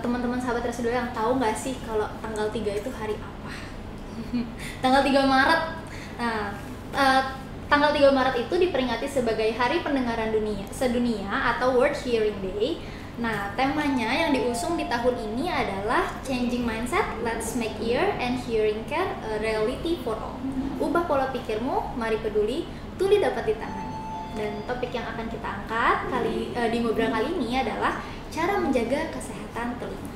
teman-teman sahabat Residual yang tahu nggak sih kalau tanggal 3 itu hari apa? Tanggal 3 Maret. Nah, tanggal 3 Maret itu diperingati sebagai Hari Pendengaran Sedunia atau World Hearing Day. Nah, temanya yang diusung di tahun ini adalah Changing Mindset, Let's Make Ear and Hearing Care a Reality for All. Ubah pola pikirmu, mari peduli, tuli dapat ditangani. Dan topik yang akan kita angkat di ngobrol kali ini adalah cara menjaga kesehatan telinga.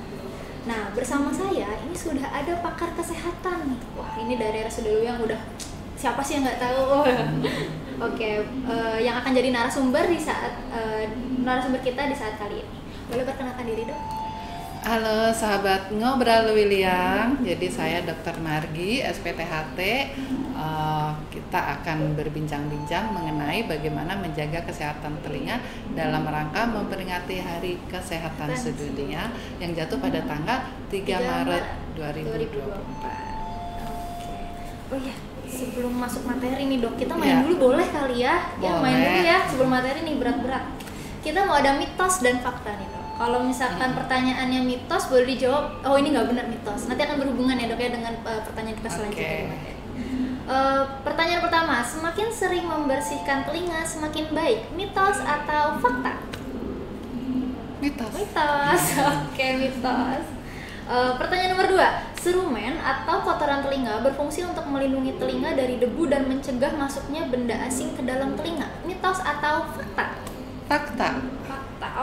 Nah, bersama saya ini sudah ada pakar kesehatan nih. Wah, ini dari Residual yang udah siapa sih yang nggak tahu? Oke, yang akan jadi narasumber kita di saat kali ini. Boleh perkenalkan diri, Dok? Halo sahabat Ngobrol William, jadi saya Dr. Margi, SPTHT. Kita akan berbincang-bincang mengenai bagaimana menjaga kesehatan telinga dalam rangka memperingati Hari Kesehatan Sedunia yang jatuh pada tanggal 3 Maret 2024. Oke. Oh iya, sebelum masuk materi nih, Dok, kita main dulu boleh kali ya? Ya, main dulu ya sebelum materi nih berat-berat. Kita mau ada mitos dan fakta nih, Dok. Kalau misalkan pertanyaannya mitos boleh dijawab, oh ini nggak benar mitos. Nanti akan berhubungan ya, Dok, ya dengan pertanyaan kita selanjutnya di materi. Pertanyaan pertama, semakin sering membersihkan telinga semakin baik, mitos atau fakta? Mitos. Oke, mitos. Pertanyaan nomor 2, serumen atau kotoran telinga berfungsi untuk melindungi telinga dari debu dan mencegah masuknya benda asing ke dalam telinga, mitos atau fakta? Fakta.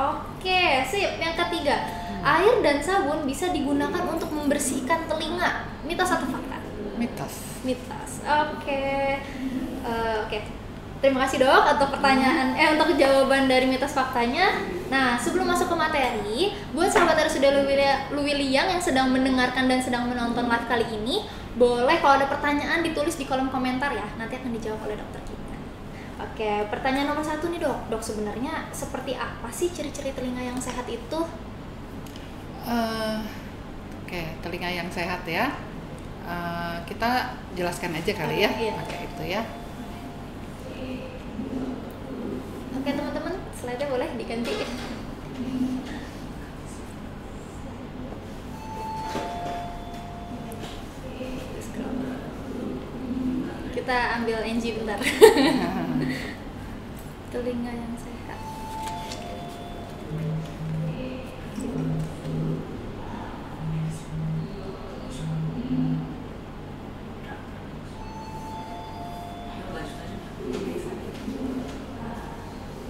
Oke, sip. Yang ketiga, air dan sabun bisa digunakan untuk membersihkan telinga, mitos atau fakta? Mitos. Oke. Terima kasih, Dok, untuk untuk jawaban dari mitos faktanya. Nah, sebelum masuk ke materi, buat sahabat Residual William yang sedang mendengarkan dan sedang menonton live kali ini, boleh kalau ada pertanyaan ditulis di kolom komentar ya. Nanti akan dijawab oleh dokter kita. Oke, pertanyaan nomor 1 nih, Dok. Dok, sebenarnya seperti apa sih ciri-ciri telinga yang sehat itu? Telinga yang sehat ya. Kita jelaskan aja kali ya. Iya. Oke, itu ya. Oke, teman-teman, slide-nya boleh diganti. Kita ambil NG bentar. Telinga yang sehat.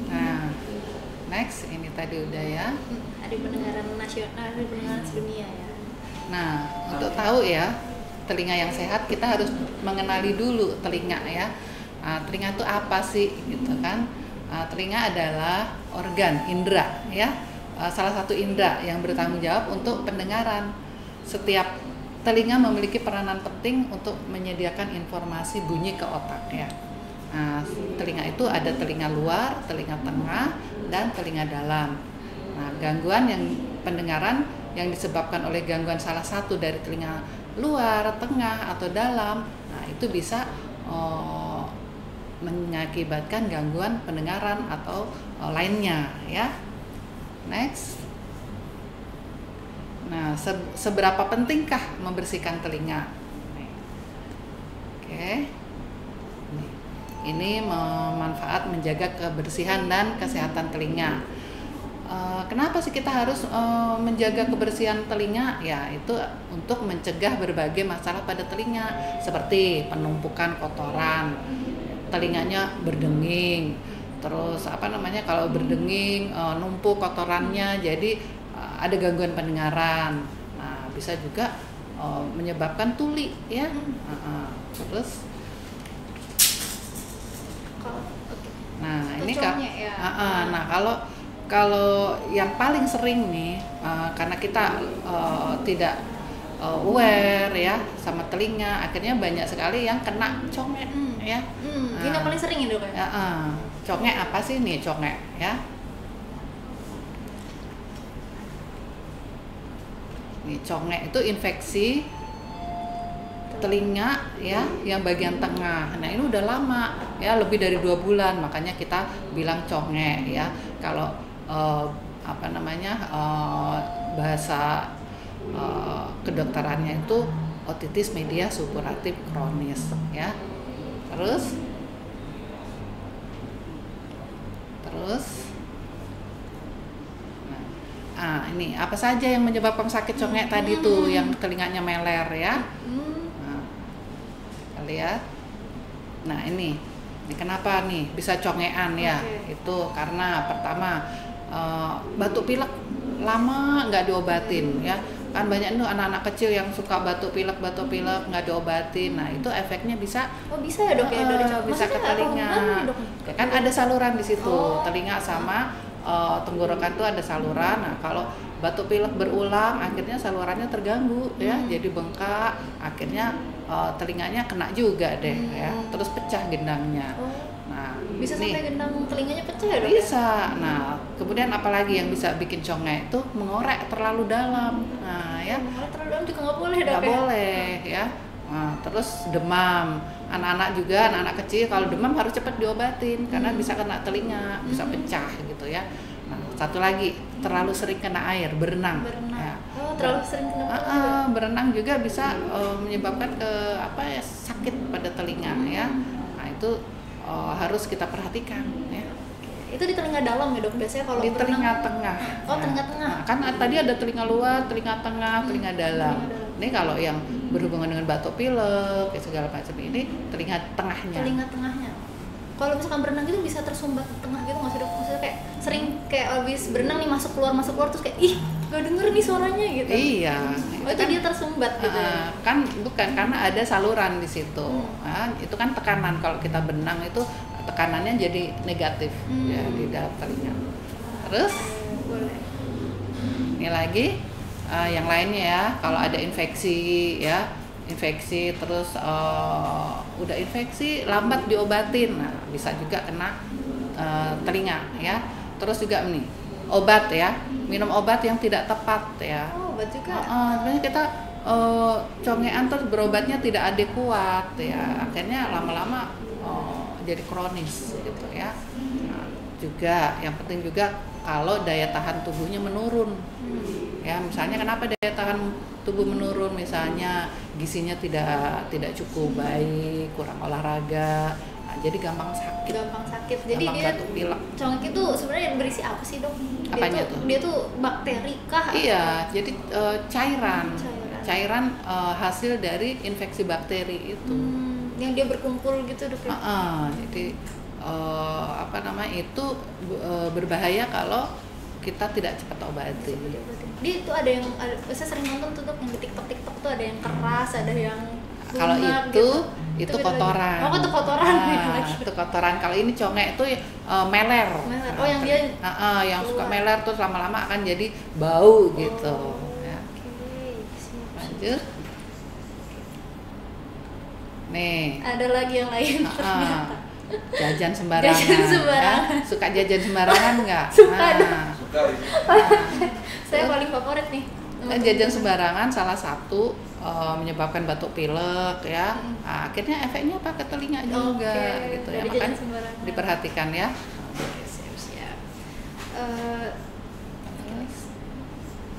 Nah, next ini tadi udah ya. Ada pendengaran nasional, ada pendengaran sedunia ya. Nah, untuk tahu ya telinga yang sehat kita harus mengenali dulu telinga ya. Telinga itu apa sih gitu kan? Telinga adalah organ indera ya, salah satu indera yang bertanggung jawab untuk pendengaran. Setiap telinga memiliki peranan penting untuk menyediakan informasi bunyi ke otak ya. Telinga itu ada telinga luar, telinga tengah, dan telinga dalam. Nah, gangguan yang pendengaran yang disebabkan oleh gangguan salah satu dari telinga luar, tengah, atau dalam, nah itu bisa mengakibatkan gangguan pendengaran atau lainnya ya. Next. Nah, seberapa pentingkah membersihkan telinga? Oke. Ini manfaat menjaga kebersihan dan kesehatan telinga. Kenapa sih kita harus menjaga kebersihan telinga? Ya, itu untuk mencegah berbagai masalah pada telinga, seperti penumpukan kotoran, telinganya berdenging, terus kalau berdenging numpuk kotorannya, jadi ada gangguan pendengaran. Nah, bisa juga menyebabkan tuli ya. Terus ini kan ya. Nah, kalau yang paling sering nih karena kita tidak aware ya sama telinga, akhirnya banyak sekali yang kena congek ya. Ini yang paling sering itu kan? Congek apa sih nih congek ya? Nih, congek itu infeksi telinga ya yang bagian tengah. Nah, ini udah lama ya, lebih dari 2 bulan, makanya kita bilang congek ya. Kalau bahasa kedokterannya itu otitis media supuratif kronis ya. Terus ini apa saja yang menyebabkan sakit congek tadi tuh yang telinganya meler ya. Nah, kita lihat. Nah ini kenapa nih bisa congean ya? Itu karena pertama batuk pilek lama nggak diobatin ya. Kan banyak tuh anak-anak kecil yang suka batuk pilek nggak diobatin. Nah itu efeknya bisa bisa ya dok ya dari bisa ke telinga. Ya, kan ada saluran di situ, telinga sama tenggorokan tuh ada saluran. Nah kalau batuk pilek berulang akhirnya salurannya terganggu ya, jadi bengkak, akhirnya telinganya kena juga deh ya, terus pecah gendangnya. Nah bisa sampai gendang telinganya pecah ya dok? Bisa. Nah kemudian apalagi yang bisa bikin congek itu mengorek terlalu dalam. Nah ya mengorek terlalu dalam juga nggak boleh dok? Nggak boleh ya. Nah, terus demam, anak-anak juga, anak-anak kecil kalau demam harus cepat diobatin karena bisa kena telinga, bisa pecah gitu ya. Nah, satu lagi, terlalu sering kena air, berenang. Ya. Terlalu sering kena air. Berenang juga bisa menyebabkan sakit pada telinga ya. Nah, itu harus kita perhatikan ya. Itu di telinga dalam ya dok biasanya kalau di telinga tengah. Telinga tengah. Nah, kan tadi ada telinga luar, telinga tengah, telinga dalam. Ini kalau yang berhubungan dengan batuk pilek segala macam ini telinga tengahnya. Telinga tengahnya. Kalau misalkan berenang gitu bisa tersumbat tengah gitu nggak sih dok? Maksudnya kayak sering kayak abis berenang nih masuk keluar terus kayak gak denger nih suaranya gitu. Iya. Itu kan, dia tersumbat gitu. Kan bukan karena ada saluran di situ. Nah, itu kan tekanan kalau kita berenang itu tekanannya jadi negatif ya di dalam telinga. Terus ini lagi yang lainnya ya, kalau ada infeksi terus udah infeksi lambat diobatin, nah bisa juga kena telinga ya. Terus juga nih obat ya, minum obat yang tidak tepat ya. Obat juga. Sebenarnya kita congean terus berobatnya tidak adekuat ya, akhirnya lama-lama jadi kronis gitu ya. Nah, juga yang penting juga kalau daya tahan tubuhnya menurun. Ya, misalnya kenapa daya tahan tubuh menurun, misalnya gizinya tidak cukup baik, kurang olahraga. Nah, jadi gampang sakit. Jadi gampang dia batuk pilek. Congek itu sebenarnya berisi apa sih dok? Apanya tuh? Dia tuh bakteri kah? Iya, jadi cairan hasil dari infeksi bakteri itu. Yang dia berkumpul gitu dok ya? Jadi itu berbahaya kalau kita tidak cepat obati. Dia itu ada yang saya sering nonton tuh dok yang di TikTok tuh ada yang keras, ada yang kalau itu kotoran. Itu kotoran. Itu kotoran. Kalau ini congek itu meler. Yang dia yang suka meler terus lama-lama akan jadi bau gitu. Ya. Lanjut. Nih. Ada lagi yang lain. Jajan sembarangan. Ya? Suka jajan sembarangan nggak? Suka. Saya paling favorit nih. Jajan sembarangan salah satu menyebabkan batuk pilek ya. Nah, akhirnya efeknya apa ke telinga juga gitu ya. Makanya diperhatikan ya. Siap.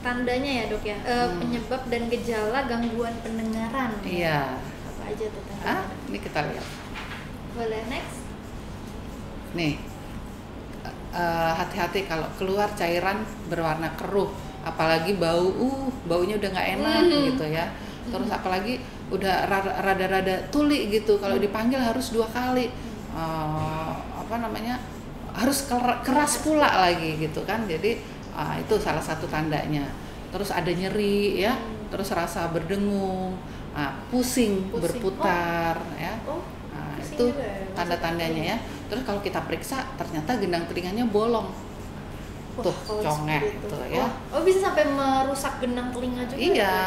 Tandanya ya dok ya, penyebab dan gejala gangguan pendengaran. Iya. Apa aja tuh tandanya? Ini kita lihat. Boleh next. Nih, hati-hati kalau keluar cairan berwarna keruh, apalagi baunya udah nggak enak gitu ya. Terus apalagi udah rada-rada tuli gitu, kalau dipanggil harus 2 kali, harus keras pula lagi gitu kan. Jadi itu salah satu tandanya. Terus ada nyeri ya, terus rasa berdengung, pusing. Berputar ya. Itu tanda-tandanya ya. Terus kalau kita periksa ternyata gendang telinganya bolong. Tuh congek gitu ya. Bisa sampai merusak gendang telinga juga. Iya.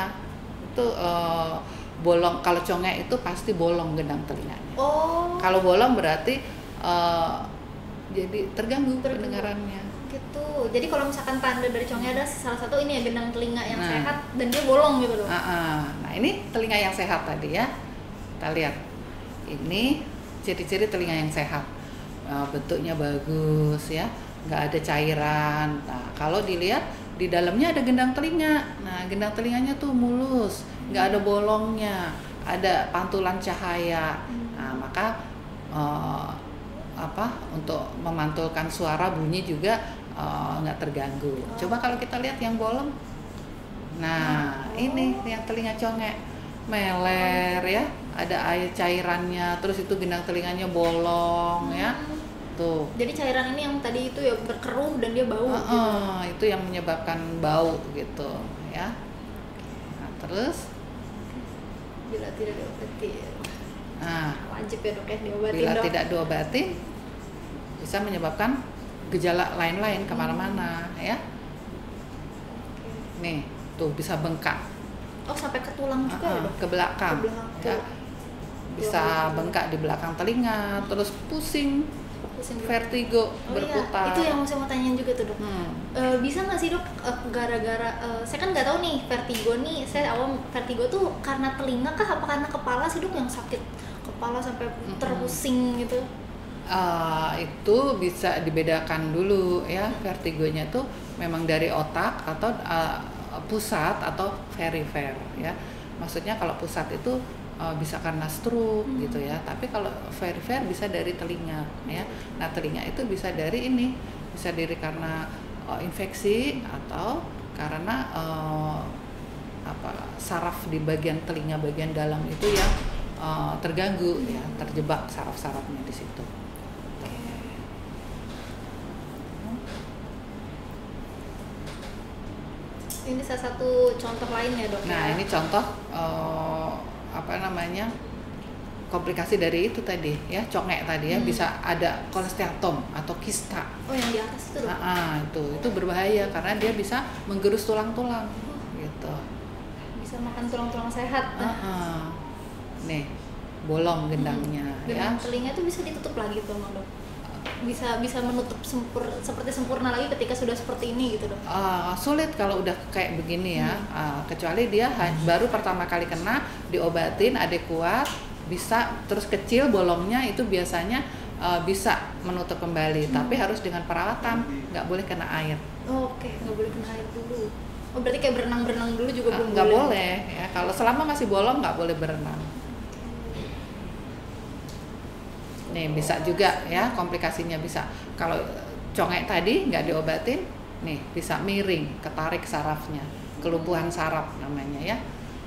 Itu bolong. Kalau congek itu pasti bolong gendang telinganya. Kalau bolong berarti jadi terganggu pendengarannya. Gitu. Jadi kalau misalkan tanda dari congek ada salah satu ini ya gendang telinga yang sehat dan dia bolong gitu loh. Nah ini telinga yang sehat tadi ya. Kita lihat. Ini ciri-ciri telinga yang sehat. Bentuknya bagus ya, nggak ada cairan. Nah kalau dilihat di dalamnya ada gendang telinga. Nah, gendang telinganya tuh mulus, nggak ada bolongnya, ada pantulan cahaya. Nah, maka untuk memantulkan suara bunyi juga nggak terganggu. Coba kalau kita lihat yang bolong, nah ini yang telinga congek, meler ya, ada air cairannya, terus itu gendang telinganya bolong ya, tuh. Jadi cairan ini yang tadi itu ya berkeruh dan dia bau. Itu yang menyebabkan bau gitu ya. Nah, terus bila tidak diobati, wajib ya dok ya diobatin. Bila dok. tidak diobatin bisa menyebabkan gejala lain-lain kemana-mana ya. Nih tuh bisa bengkak. Oh sampai ke tulang juga ya dok? Ke belakang. Ya. Bisa bengkak di belakang telinga, terus pusing vertigo, berputar. Iya, itu yang saya mau tanyain juga tuh dok. Bisa nggak sih dok gara-gara saya kan nggak tahu nih vertigo nih, saya awam vertigo tuh karena telinga kah apa karena kepala sih dok yang sakit kepala sampai pusing gitu? Itu bisa dibedakan dulu ya, vertigonya tuh memang dari otak atau pusat atau perifer ya. Maksudnya kalau pusat itu bisa karena stroke gitu ya, tapi kalau perifer bisa dari telinga ya. Nah telinga itu bisa dari ini, bisa dari karena infeksi atau karena saraf di bagian telinga bagian dalam itu yang terganggu ya, terjebak saraf-sarafnya di situ. Ini salah satu contoh lain ya dok. Nah ini contoh komplikasi dari itu tadi ya, congek tadi ya, bisa ada kolesteatom atau kista. Oh yang di atas itu dok? Itu berbahaya karena dia bisa menggerus tulang-tulang gitu. Bisa makan tulang-tulang sehat. Nih bolong gendangnya ya. Telinga itu bisa ditutup lagi tuh dok? Bisa menutup seperti sempurna lagi ketika sudah seperti ini gitu dok? Sulit kalau udah kayak begini ya, kecuali dia baru pertama kali kena, diobatin adekuat, bisa terus kecil bolongnya itu biasanya bisa menutup kembali, tapi harus dengan perawatan, nggak boleh kena air. Oke, nggak boleh kena air dulu. Oh berarti kayak berenang dulu juga belum nggak boleh ya, kalau selama masih bolong nggak boleh berenang. Nih bisa juga ya, komplikasinya bisa kalau congek tadi nggak diobatin, nih bisa miring, ketarik sarafnya, kelumpuhan saraf namanya ya.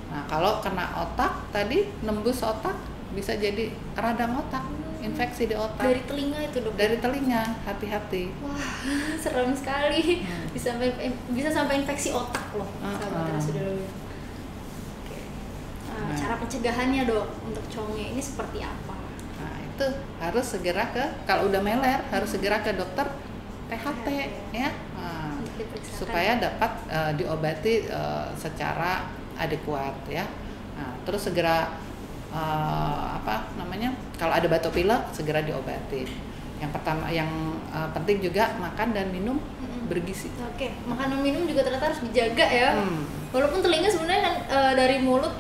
Nah kalau kena otak tadi, nembus otak, bisa jadi radang otak, infeksi di otak. Dari telinga itu dok? Dari telinga, hati-hati. Wah serem sekali, bisa sampai infeksi otak loh. Cara pencegahannya dok untuk congek ini seperti apa? Itu harus segera kalau udah meler harus segera ke dokter THT ya, supaya dapat diobati secara adekuat ya. Nah, terus segera kalau ada batuk pilek segera diobati. Yang pertama yang penting juga makan dan minum bergizi. Oke, makan dan minum juga ternyata harus dijaga ya. Walaupun telinga sebenarnya kan dari mulut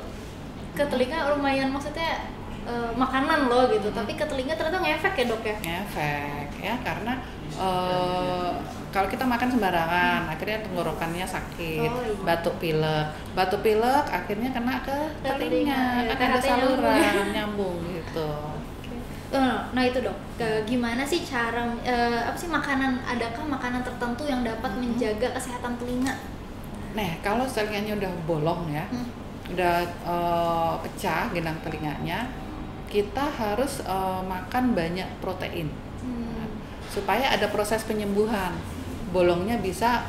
ke telinga lumayan, maksudnya makanan loh gitu, tapi ke telinga ternyata ngefek ya dok ya? Ngefek ya, karena kalau kita makan sembarangan akhirnya tenggorokannya sakit, batuk pilek akhirnya kena ke telinga, kan ada saluran nyambung gitu. Nah itu dok, gimana sih cara adakah makanan tertentu yang dapat menjaga kesehatan telinga? Nah kalau telinganya udah bolong ya, udah pecah gendang telinganya, kita harus makan banyak protein supaya ada proses penyembuhan. Bolongnya bisa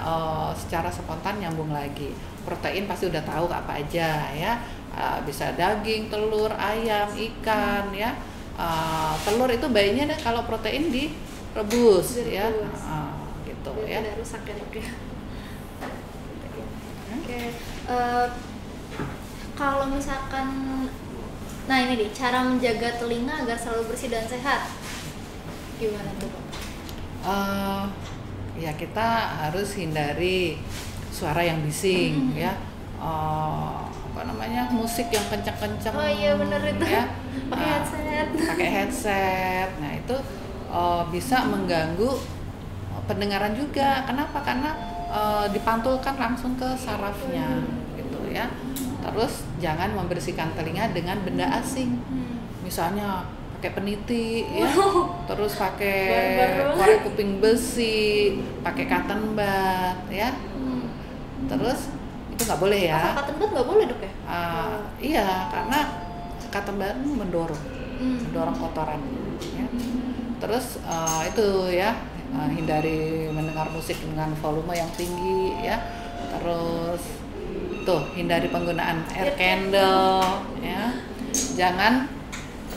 secara spontan nyambung lagi. Protein pasti udah tahu apa aja ya, bisa daging, telur, ayam, ikan ya. Telur itu baiknya kalau protein direbus ya, gitu ya. Tidak rusak ya dok ya. Oke. Kalau misalkan, nah ini deh, cara menjaga telinga agar selalu bersih dan sehat, gimana tuh Pak? Ya kita harus hindari suara yang bising ya, musik yang kencang-kencang. Oh iya bener itu ya. Pakai headset. Nah itu bisa mengganggu pendengaran juga. Kenapa? Karena dipantulkan langsung ke sarafnya gitu ya. Terus jangan membersihkan telinga dengan benda asing, misalnya pakai peniti ya, terus pakai korek kuping besi, pakai cotton bud ya. Terus itu nggak boleh ya. Cotton bud nggak boleh dok ya? Iya, karena cotton bud mendorong kotoran ya. Terus itu ya, hindari mendengar musik dengan volume yang tinggi ya. Terus tuh hindari penggunaan air candle ya. Jangan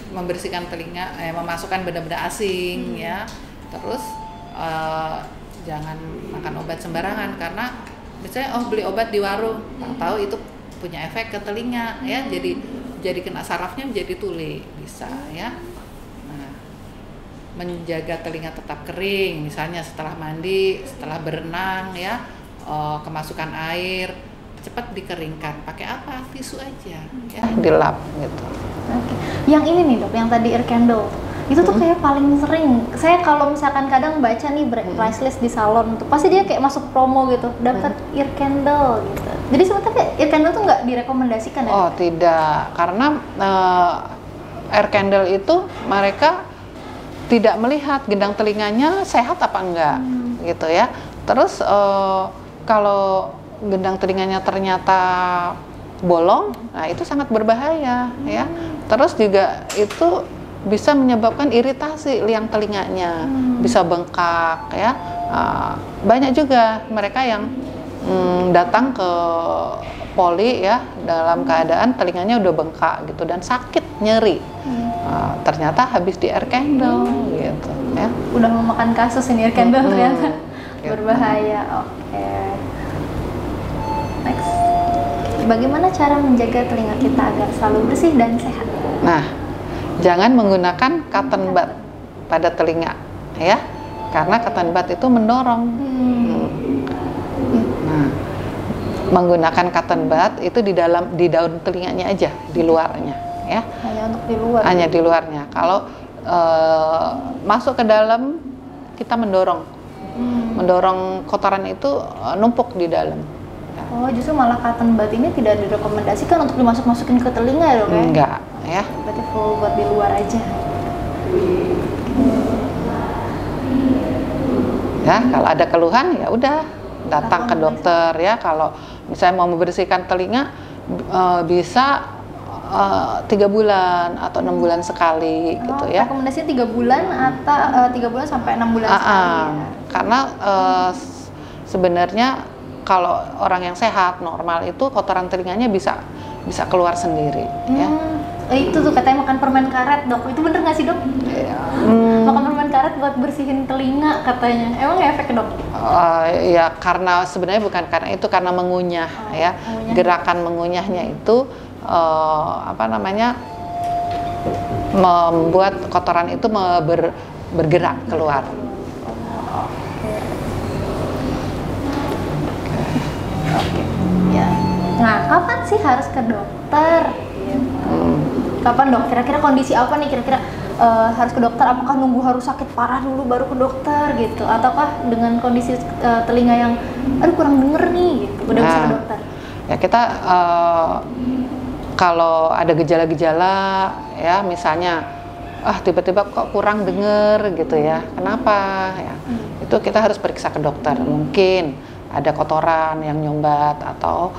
membersihkan telinga, memasukkan benda-benda asing ya. Terus jangan makan obat sembarangan, karena misalnya beli obat di warung, tahu itu punya efek ke telinga ya. Jadi kena sarafnya menjadi tuli bisa ya. Nah, menjaga telinga tetap kering, misalnya setelah mandi, setelah berenang ya, kemasukan air cepat dikeringkan. Pakai apa? Tisu aja ya, dilap gitu. Oke. Yang ini nih dok, yang tadi ear candle itu tuh kayak paling sering saya kalau misalkan kadang baca nih price list di salon tuh pasti dia kayak masuk promo gitu, dapat ear candle gitu. Jadi sebetulnya ear candle tuh nggak direkomendasikan ya? Oh tidak, karena air candle itu mereka tidak melihat gendang telinganya sehat apa enggak gitu ya. Terus kalau gendang telinganya ternyata bolong, nah itu sangat berbahaya ya. Terus juga itu bisa menyebabkan iritasi liang telinganya, bisa bengkak ya. Banyak juga mereka yang datang ke poli ya dalam keadaan telinganya udah bengkak gitu dan sakit, nyeri. Ternyata habis di air candle gitu ya. Udah memakan kasus ini air candle ternyata berbahaya. Oke. Next. Bagaimana cara menjaga telinga kita agar selalu bersih dan sehat? Nah, jangan menggunakan cotton bud pada telinga ya, karena cotton bud itu mendorong. Nah, menggunakan cotton bud itu di daun telinganya aja, di luarnya ya. Hanya untuk di luar. Hanya di luarnya. Kalau masuk ke dalam, kita mendorong kotoran itu numpuk di dalam. Oh, justru malah cotton bud ini tidak direkomendasikan untuk dimasuk-masukin ke telinga ya dok ya? Enggak ya. Berarti full buat di luar aja. Ya, kalau ada keluhan ya udah datang ke dokter ya. Kalau misalnya mau membersihkan telinga bisa 3 bulan atau 6 bulan sekali gitu ya. Rekomendasinya 3 bulan atau 3 bulan sampai 6 bulan sekali ya? Karena sebenarnya kalau orang yang sehat normal itu kotoran telinganya bisa keluar sendiri ya. Itu tuh katanya makan permen karet dok, itu bener nggak sih dok? Makan permen karet buat bersihin telinga katanya, emang efek dok? Ya karena sebenarnya bukan karena itu, karena mengunyah ya. Mengunyah. Gerakan mengunyahnya itu membuat kotoran itu bergerak keluar. Oke. Ya. Nah, kapan sih harus ke dokter? Kapan dok? Kira-kira kondisi apa nih kira-kira harus ke dokter? Apakah nunggu harus sakit parah dulu baru ke dokter gitu? Ataukah dengan kondisi telinga yang kurang denger nih gitu, udah bisa ke dokter? Ya kita kalau ada gejala-gejala ya, misalnya tiba-tiba kok kurang denger gitu ya, kenapa ya? Itu kita harus periksa ke dokter. Mungkin ada kotoran yang nyumbat atau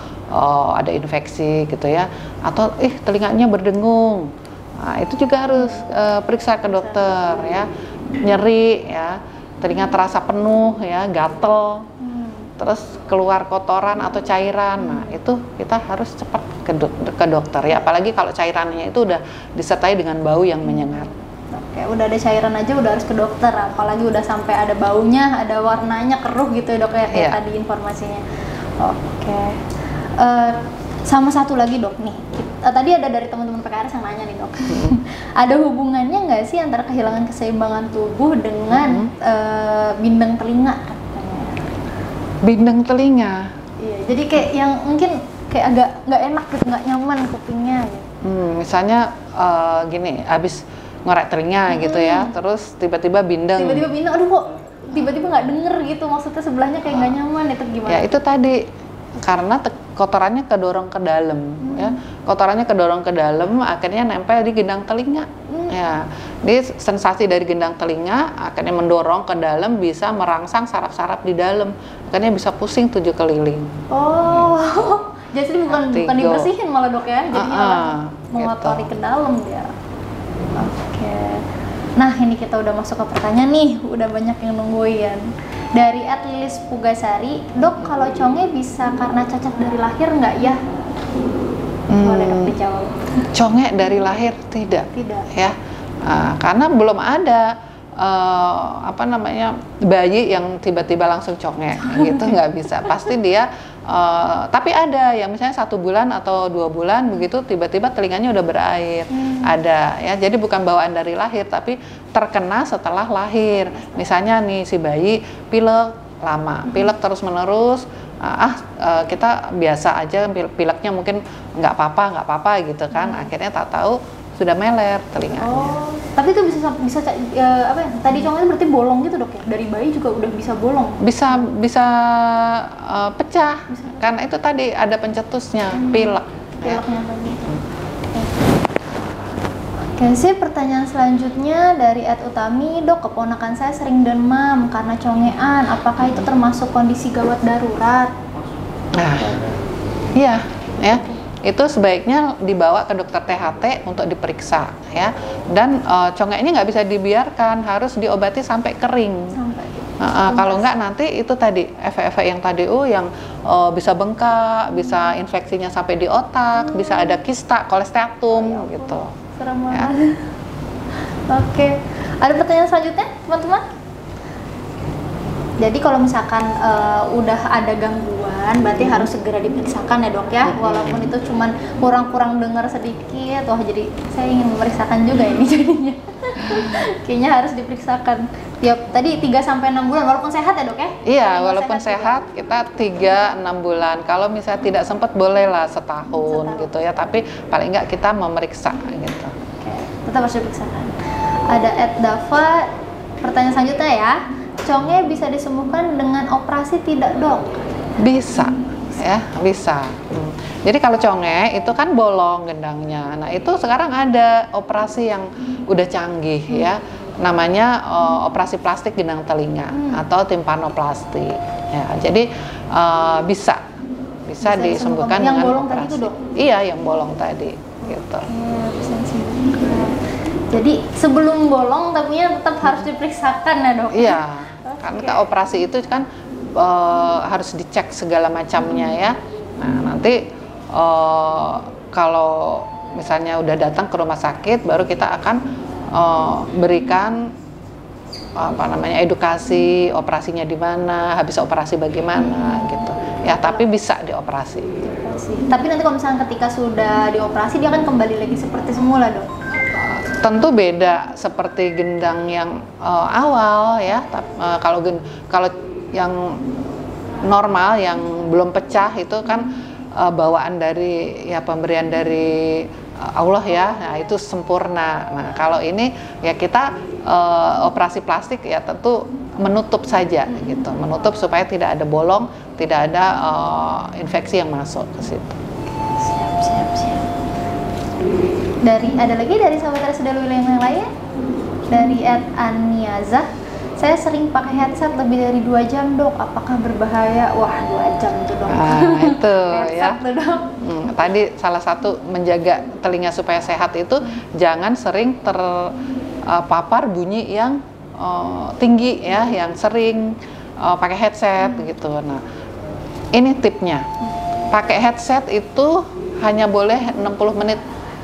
ada infeksi gitu ya, atau telinganya berdengung. Nah, itu juga harus periksa ke dokter ya. Nyeri ya, telinga terasa penuh ya, gatel. Terus keluar kotoran atau cairan. Nah, itu kita harus cepat ke dokter ya, apalagi kalau cairannya itu udah disertai dengan bau yang menyengat. Oke, udah ada cairan aja udah harus ke dokter, apalagi udah sampai ada baunya, ada warnanya keruh gitu ya dok ya, kayak tadi informasinya. Oke. Sama satu lagi dok nih, tadi ada dari teman-teman PKRS yang nanya nih dok, ada hubungannya nggak sih antara kehilangan keseimbangan tubuh dengan bindeng telinga katanya? Bindeng telinga? Iya, jadi kayak yang mungkin kayak agak nggak enak gitu, nggak nyaman kupingnya gitu. Misalnya gini, abis ngorek telinga gitu ya, terus tiba-tiba bindeng. Aduh kok tiba-tiba nggak denger gitu, maksudnya sebelahnya kayak nggak nyaman, itu gimana? Ya itu tadi, karena kotorannya kedorong ke dalam, ya kotorannya kedorong ke dalam, akhirnya nempel di gendang telinga. Ya, jadi sensasi dari gendang telinga akhirnya mendorong ke dalam, bisa merangsang saraf-saraf di dalam, akhirnya bisa pusing 7 keliling. Oh, jadi bukan dibersihin malah dok ya, jadi malah mengotori gitu. ke dalam ya. Oke. Nah ini kita udah masuk ke pertanyaan nih, udah banyak yang nungguin. Dari @lilis Pugasari, dok kalau conge bisa karena cacat dari lahir nggak ya? Boleh dok dijawab. Conge dari lahir tidak. Tidak. Ya, karena belum ada bayi yang tiba-tiba langsung conge gitu, nggak bisa. Pasti dia. Tapi ada yang misalnya 1 bulan atau 2 bulan begitu tiba-tiba telinganya udah berair, ada ya. Jadi bukan bawaan dari lahir, tapi terkena setelah lahir. Misalnya nih si bayi pilek lama, pilek terus menerus, kita biasa aja pileknya mungkin nggak apa-apa gitu kan. Akhirnya tak tahu sudah meler telinganya. Oh, tapi itu bisa apa ya? Tadi conge berarti bolong gitu dok ya? Dari bayi juga udah bisa bolong? Bisa pecah, karena itu tadi ada pencetusnya, pilek. Pileknya tadi. Oke sih, pertanyaan selanjutnya dari @utami, dok keponakan saya sering demam karena congean, apakah itu termasuk kondisi gawat darurat? Nah, iya ya. Itu sebaiknya dibawa ke dokter THT untuk diperiksa ya. Dan conge ini nggak bisa dibiarkan, harus diobati sampai kering. Kalau nggak nanti itu tadi efek-efek yang tadi yang bisa bengkak, bisa infeksinya sampai di otak, bisa ada kista, kolesteatum gitu. Serem banget. Oke, ada pertanyaan selanjutnya teman-teman? Jadi kalau misalkan udah ada gangguan, berarti harus segera diperiksakan ya dok ya. Walaupun itu cuman kurang-kurang dengar sedikit, wah jadi saya ingin memeriksakan juga ini jadinya. Kayaknya harus diperiksakan. Ya tadi 3-6 bulan, walaupun sehat ya dok ya? Iya, walaupun sehat kita 3-6 bulan. Kalau misalnya tidak sempat bolehlah setahun gitu ya. Tapi paling nggak kita memeriksa gitu. Oke, tetap harus diperiksakan. Ada @dava, pertanyaan selanjutnya ya. Conge bisa disembuhkan dengan operasi tidak dok? Bisa ya, bisa. Jadi kalau conge itu kan bolong gendangnya. Nah itu sekarang ada operasi yang udah canggih ya, namanya operasi plastik gendang telinga atau timpanoplasti. Ya, jadi bisa disembuhkan yang dengan bolong operasi. tadi itu dok? Iya, yang bolong tadi gitu. Ya, bisa disembuhkan. Jadi sebelum bolong tapi tetap harus diperiksakan ya dok? Iya, karena operasi itu kan harus dicek segala macamnya ya. Nah nanti kalau misalnya udah datang ke rumah sakit, baru kita akan berikan edukasi operasinya di mana, habis operasi bagaimana gitu. Ya tapi bisa dioperasi. Tapi nanti kalau misalnya ketika sudah dioperasi dia akan kembali lagi seperti semula dok? Tentu beda seperti gendang yang awal ya. Kalau yang normal yang belum pecah itu kan bawaan dari ya pemberian dari Allah ya. Nah, itu sempurna. Nah, kalau ini ya kita operasi plastik ya tentu menutup saja gitu. Menutup supaya tidak ada bolong, tidak ada infeksi yang masuk ke situ. Siap. Ada lagi dari sahabat Resida Wilayah yang lain, dari @aniazah, saya sering pakai headset lebih dari 2 jam dok, apakah berbahaya? Wah 2 jam tuh dok. Itu ya. Tuh, dok. Tadi salah satu menjaga telinga supaya sehat itu jangan sering terpapar bunyi yang tinggi ya, yang sering pakai headset gitu. Nah ini tipnya, pakai headset itu hanya boleh 60 menit.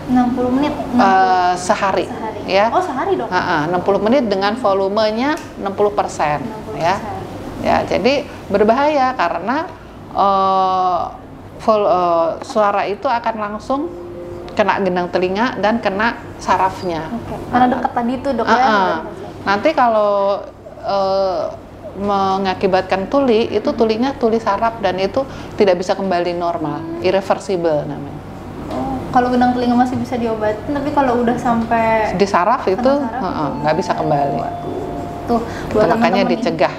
60 menit? Sehari ya. Oh sehari dok? 60 menit dengan volumenya 60%, ya. Ya jadi berbahaya karena suara itu akan langsung kena gendang telinga dan kena sarafnya. Karena dekat tadi itu dok ya. Nanti kalau mengakibatkan tuli, itu tulinya tuli saraf dan itu tidak bisa kembali normal, irreversible namanya. Kalau gendang telinga masih bisa diobatin, tapi kalau udah sampai di saraf itu nggak bisa kembali. Tuh, buat makanya teman-teman nih, dicegah.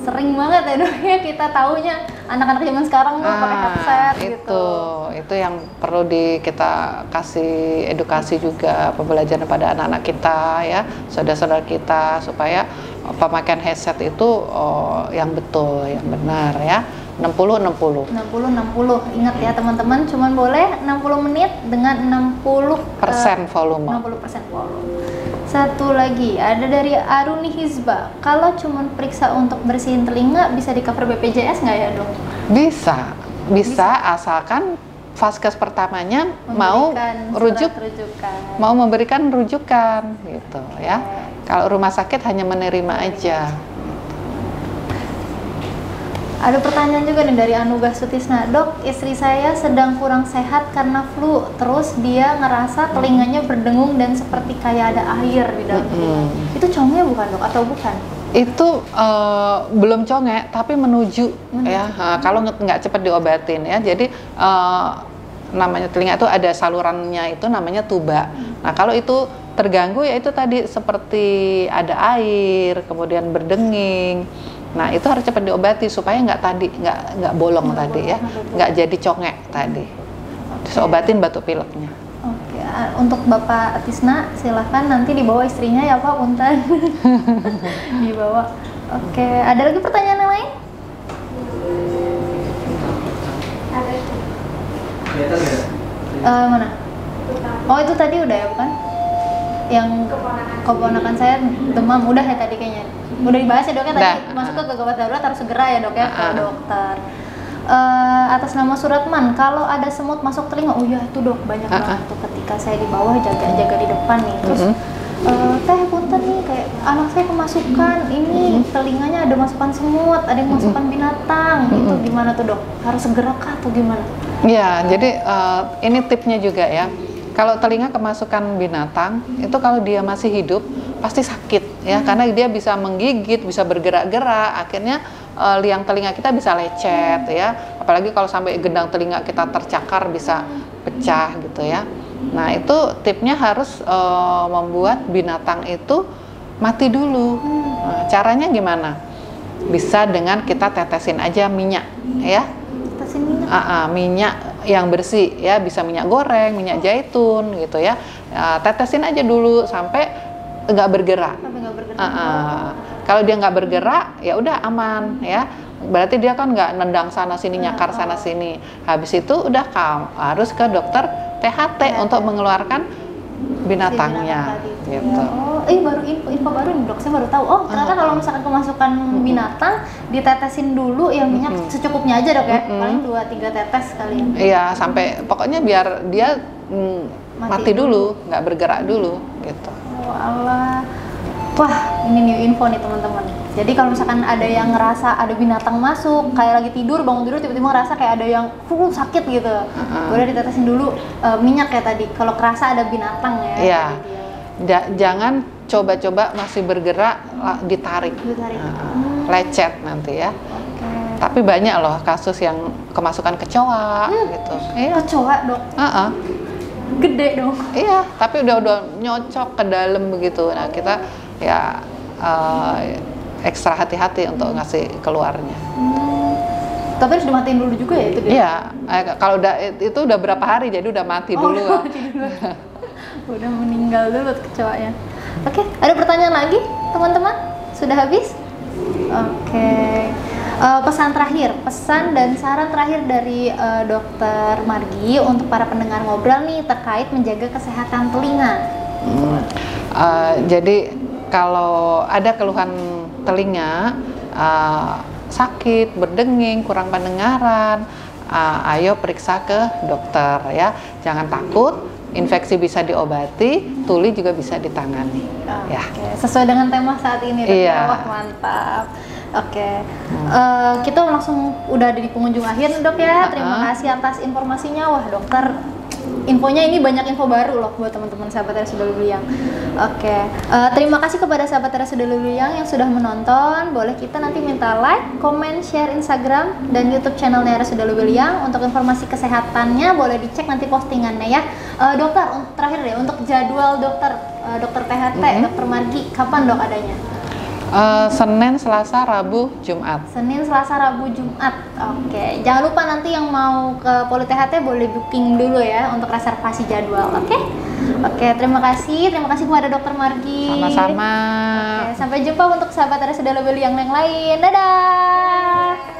sering banget ya dok ya kita taunya anak-anak zaman sekarang tuh pakai headset gitu. Itu yang perlu kita kasih edukasi juga, pembelajaran pada anak-anak kita ya, saudara-saudara kita, supaya pemakaian headset itu yang betul, yang benar ya. 60-60. Ingat ya teman-teman, cuman boleh 60 menit dengan 60% volume. 60% volume. Satu lagi, ada dari Aruni Hizba. Kalau cuman periksa untuk bersihin telinga, bisa di cover BPJS nggak ya dok? Bisa asalkan vaskes pertamanya mau memberikan rujukan gitu ya. Kalau rumah sakit hanya menerima aja. Ada pertanyaan juga nih dari Anugrah Sutisna. Dok, istri saya sedang kurang sehat karena flu. Terus dia ngerasa telinganya berdengung dan seperti kayak ada air di dalam telinga. Itu congek bukan dok atau bukan? Itu belum congek tapi menuju. Ya. Kalau nggak cepat diobatin ya. Jadi namanya telinga itu ada salurannya, itu namanya tuba. Nah kalau itu terganggu ya itu tadi seperti ada air, kemudian berdenging. Nah itu harus cepat diobati supaya nggak bolong tadi ya, nggak jadi congek tadi. Terus obatin batuk pileknya. Oke, untuk Bapak Tisna silahkan nanti dibawa istrinya ya Pak, punten. Dibawa. Oke, ada lagi pertanyaan yang lain? Mana? Oh itu tadi udah ya bukan? Yang keponakan saya demam udah ya tadi kayaknya. Udah dibahas ya dok ya tadi, masuk ke gawat darurat harus segera ya dok ya ke dokter. Atas nama Suratman, kalau ada semut masuk telinga, oh ya itu dok banyak banget tuh ketika saya di bawah jaga di depan nih, terus teh punten nih kayak anak saya kemasukan ini telinganya ada masukan semut, ada yang masukan binatang, itu gimana tuh dok? Harus segera kah atau gimana? Ya, jadi ini tipnya juga ya. Kalau telinga kemasukan binatang, itu kalau dia masih hidup pasti sakit ya, karena dia bisa menggigit, bisa bergerak-gerak, akhirnya liang telinga kita bisa lecet ya. Apalagi kalau sampai gendang telinga kita tercakar bisa pecah gitu ya. Nah itu tipnya harus membuat binatang itu mati dulu. Nah, caranya gimana? Bisa dengan kita tetesin aja minyak ya. Tetesin minyak? Minyak yang bersih ya, bisa minyak goreng, minyak zaitun gitu ya. Tetesin aja dulu sampai nggak bergerak. Kalau dia nggak bergerak ya udah aman ya, berarti dia kan nggak nendang sana sini, nyakar sana sini. Habis itu udah harus ke dokter THT untuk mengeluarkan binatangnya gitu. Baru info baru nih dok, saya baru tahu. Oh ternyata kalau misalkan kemasukan binatang ditetesin dulu ya minyak secukupnya aja dok ya, paling 2-3 tetes kali ya. Iya, sampai pokoknya biar dia mati dulu, nggak bergerak dulu gitu. Oh Allah. Wah, ini new info nih teman-teman. Jadi kalau misalkan ada yang ngerasa ada binatang masuk, kayak lagi tidur, bangun tidur tiba-tiba ngerasa kayak ada yang sakit gitu, boleh ditetesin dulu minyak ya tadi. Kalau kerasa ada binatang ya. Iya. Jangan coba-coba masih bergerak ditarik. Lecet nanti ya. Tapi banyak loh kasus yang kemasukan kecoa gitu. Kecoa dok? Gede dong. Iya, tapi udah nyocok ke dalam begitu. Nah kita ya ekstra hati-hati untuk ngasih keluarnya. Tapi harus dimatiin dulu juga ya itu dia? Iya, kalau itu udah berapa hari jadi udah mati dulu. Udah meninggal dulu kecoanya. Oke, ada pertanyaan lagi teman-teman? Sudah habis? Oke. Pesan dan saran terakhir dari Dokter Margi untuk para pendengar ngobrol nih terkait menjaga kesehatan telinga. Jadi kalau ada keluhan telinga, sakit, berdenging, kurang pendengaran, ayo periksa ke dokter ya. Jangan takut, infeksi bisa diobati, tuli juga bisa ditangani. Ya. Sesuai dengan tema saat ini. Iya. Wah, mantap. Oke, kita langsung udah ada di pengunjung akhir dok ya. Terima kasih atas informasinya. Wah dokter, infonya ini banyak info baru loh buat teman-teman sahabat RSUD Luluyang. Oke, terima kasih kepada sahabat RSUD Luluyang yang sudah menonton. Boleh kita nanti minta like, comment, share Instagram dan YouTube channelnya RSUD Luluyang. Untuk informasi kesehatannya boleh dicek nanti postingannya ya. Dokter, terakhir deh untuk jadwal dokter THT, Dokter Margi, kapan dok adanya? Senin, Selasa, Rabu, Jumat. Senin, Selasa, Rabu, Jumat. Oke, jangan lupa nanti yang mau ke Poli-THT boleh booking dulu ya untuk reservasi jadwal. Oke? Oke, terima kasih kepada Dokter Margi. Sama-sama. Oke, sampai jumpa untuk sahabat RSUD Lobeli yang lain. Dadah.